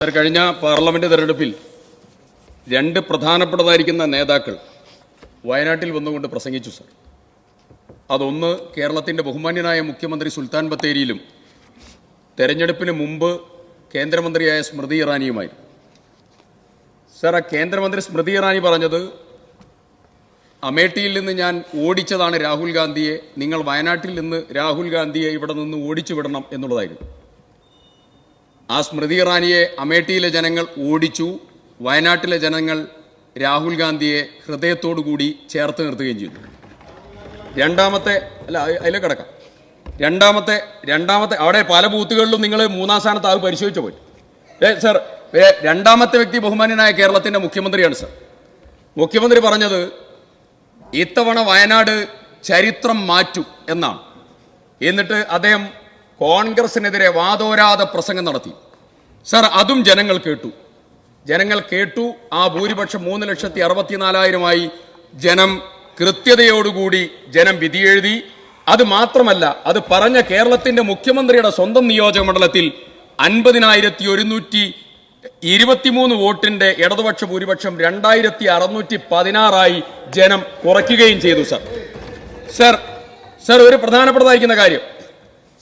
കഴിഞ്ഞ പാർലമെന്റ് തെരഞ്ഞെടുപ്പിൽ രണ്ട് പ്രധാനപ്പെട്ടതായിരിക്കുന്ന നേതാക്കൾ വയനാട്ടിൽ വന്നുകൊണ്ട് പ്രസംഗിച്ചു സർ. അതൊന്ന് കേരളത്തിൻ്റെ ബഹുമാന്യനായ മുഖ്യമന്ത്രി സുൽത്താൻ ബത്തേരിയിലും തെരഞ്ഞെടുപ്പിന് മുമ്പ് കേന്ദ്രമന്ത്രിയായ സ്മൃതി ഇറാനിയുമായിരുന്നു. സർ, ആ കേന്ദ്രമന്ത്രി സ്മൃതി ഇറാനി പറഞ്ഞത് അമേഠിയിൽ നിന്ന് ഞാൻ ഓടിച്ചതാണ് രാഹുൽ ഗാന്ധിയെ, നിങ്ങൾ വയനാട്ടിൽ നിന്ന് രാഹുൽ ഗാന്ധിയെ ഇവിടെ നിന്ന് ഓടിച്ചു വിടണം എന്നുള്ളതായിരുന്നു. ആ സ്മൃതി ഇറാനിയെ അമേഠിയിലെ ജനങ്ങൾ ഓടിച്ചു, വയനാട്ടിലെ ജനങ്ങൾ രാഹുൽ ഗാന്ധിയെ ഹൃദയത്തോടുകൂടി ചേർത്ത് നിർത്തുകയും ചെയ്തു. അതിലേക്ക് കിടക്കാം. രണ്ടാമത്തെ അവിടെ പല ബൂത്തുകളിലും നിങ്ങൾ മൂന്നാം സ്ഥാനത്ത് അത് പരിശോധിച്ചു പോയി സർ. രണ്ടാമത്തെ വ്യക്തി ബഹുമാന്യനായ കേരളത്തിൻ്റെ മുഖ്യമന്ത്രിയാണ് സർ. മുഖ്യമന്ത്രി പറഞ്ഞത് ഇത്തവണ വയനാട് ചരിത്രം മാറ്റും എന്നാണ്. എന്നിട്ട് അദ്ദേഹം കോൺഗ്രസിനെതിരെ വാദോരാതെ പ്രസംഗം നടത്തി സർ. അതും ജനങ്ങൾ കേട്ടു. ആ ഭൂരിപക്ഷം 3,64,000 ജനം കൃത്യതയോടുകൂടി ജനം വിധിയെഴുതി. അത് മാത്രമല്ല, അത് പറഞ്ഞ കേരളത്തിന്റെ മുഖ്യമന്ത്രിയുടെ സ്വന്തം നിയോജക മണ്ഡലത്തിൽ 50,123 വോട്ടിന്റെ ഇടതുപക്ഷ ഭൂരിപക്ഷം 2,616 ജനം കുറയ്ക്കുകയും ചെയ്തു സർ. ഒരു പ്രധാനപ്പെട്ടതായിരിക്കുന്ന കാര്യം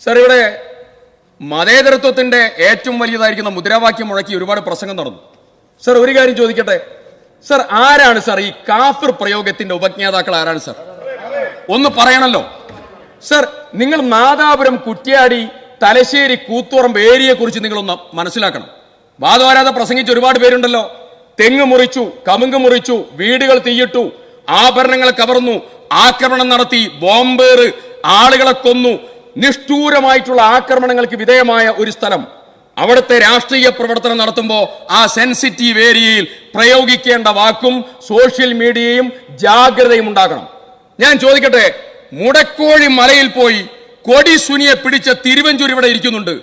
സർ, ഇവിടെ മതേതരത്വത്തിന്റെ ഏറ്റവും വലിയതായിരിക്കുന്ന മുദ്രാവാക്യം മുഴക്കി ഒരുപാട് പ്രസംഗം നടന്നു സർ. ഒരു കാര്യം ചോദിക്കട്ടെ സർ, ആരാണ് സർ ഈ കാഫിർ പ്രയോഗത്തിന്റെ ഉപജ്ഞാതാക്കൾ? ആരാണ് സർ? ഒന്ന് പറയണല്ലോ സർ. നിങ്ങൾ നാദാപുരം, കുറ്റ്യാടി, തലശ്ശേരി, കൂത്തുപറമ്പ് ഏരിയയെ കുറിച്ച് നിങ്ങളൊന്ന് മനസ്സിലാക്കണം. വാദോരാതെ പ്രസംഗിച്ച് ഒരുപാട് പേരുണ്ടല്ലോ. തെങ്ങ് മുറിച്ചു, കമുങ്ക് മുറിച്ചു, വീടുകൾ തീയിട്ടു, ആഭരണങ്ങൾ കവർന്നു, ആക്രമണം നടത്തി, ബോംബേറ്, ആളുകളെ കൊന്നു, നിഷ്ഠൂരമായിട്ടുള്ള ആക്രമണങ്ങൾക്ക് വിധേയമായ ഒരു സ്ഥലം. അവിടുത്തെ രാഷ്ട്രീയ പ്രവർത്തനം നടത്തുമ്പോൾ ആ സെൻസിറ്റീവ് ഏരിയയിൽ പ്രയോഗിക്കേണ്ട വാക്കും സോഷ്യൽ മീഡിയയും ജാഗ്രതയും ഉണ്ടാകണം. ഞാൻ ചോദിക്കട്ടെ, മുടക്കോഴി മലയിൽ പോയി കൊടി സുനിയെ പിടിച്ച തിരുവഞ്ചൂർ ഇവിടെ ഇരിക്കുന്നുണ്ട്.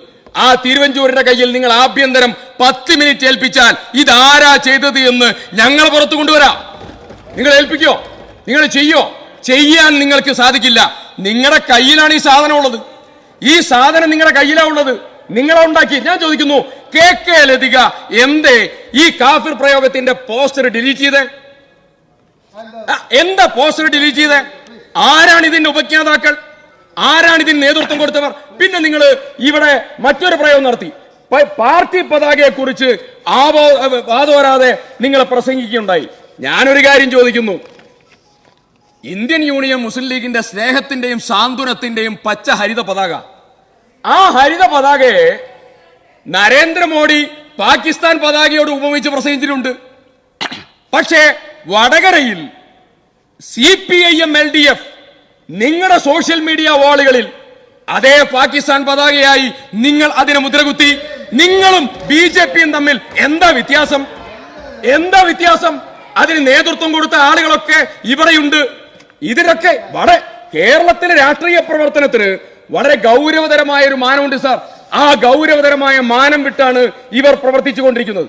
ആ തിരുവഞ്ചൂരിന്റെ കയ്യിൽ നിങ്ങൾ ആഭ്യന്തരം 10 മിനിറ്റ് ഏൽപ്പിച്ചാൽ ഇതാരാ ചെയ്തത് എന്ന് ഞങ്ങൾ പുറത്തു കൊണ്ടുവരാം. നിങ്ങൾ ഏൽപ്പിക്കോ? നിങ്ങൾ ചെയ്യോ? ചെയ്യാൻ നിങ്ങൾക്ക് സാധിക്കില്ല. നിങ്ങളുടെ കയ്യിലാണ് ഈ സാധനം ഉള്ളത്. ഈ സാധനം നിങ്ങളുടെ കയ്യിലാണ് ഉള്ളത്. നിങ്ങളെ ഉണ്ടാക്കി. ഞാൻ ചോദിക്കുന്നു, KK ലതിക എന്തേ ഈ കാഫിർ പ്രയോഗത്തിന്റെ പോസ്റ്റർ ഡിലീറ്റ് ചെയ്തേ? എന്താ പോസ്റ്റർ ഡിലീറ്റ് ചെയ്തേ? ആരാണ് ഇതിന്റെ ഉപജ്ഞാതാക്കൾ? ആരാണ് ഇതിന് നേതൃത്വം കൊടുത്തവർ? പിന്നെ നിങ്ങൾ ഇവിടെ മറ്റൊരു പ്രയോഗം നടത്തി. പാർട്ടി പതാകയെ കുറിച്ച് വാദോരാതെ നിങ്ങൾ പ്രസംഗിക്കുകയുണ്ടായി. ഞാനൊരു കാര്യം ചോദിക്കുന്നു, ഇന്ത്യൻ യൂണിയൻ മുസ്ലിം ലീഗിന്റെ സ്നേഹത്തിന്റെയും സാന്ത്വനത്തിന്റെയും പച്ച ഹരിത പതാക, ആ ഹരിത പതാകയെ നരേന്ദ്രമോദി പാകിസ്ഥാൻ പതാകയോട് ഉപമിച്ച് പ്രസംഗിച്ചിട്ടുണ്ട്. പക്ഷേ വടകരയിൽ CPIM LDF നിങ്ങളുടെ സോഷ്യൽ മീഡിയ വാളുകളിൽ അതേ പാകിസ്ഥാൻ പതാകയായി നിങ്ങൾ അതിനെ മുദ്രകുത്തി. നിങ്ങളും BJPയും തമ്മിൽ എന്താ വ്യത്യാസം? അതിന് നേതൃത്വം കൊടുത്ത ആളുകളൊക്കെ ഇവിടെയുണ്ട്. ഇതിനൊക്കെ കേരളത്തിലെ രാഷ്ട്രീയ പ്രവർത്തനത്തിന് വളരെ ഗൗരവതരമായ ഒരു മാനമുണ്ട് സാർ. ആ ഗൗരവതരമായ മാനം വിട്ടാണ് ഇവർ പ്രവർത്തിച്ചു കൊണ്ടിരിക്കുന്നത്.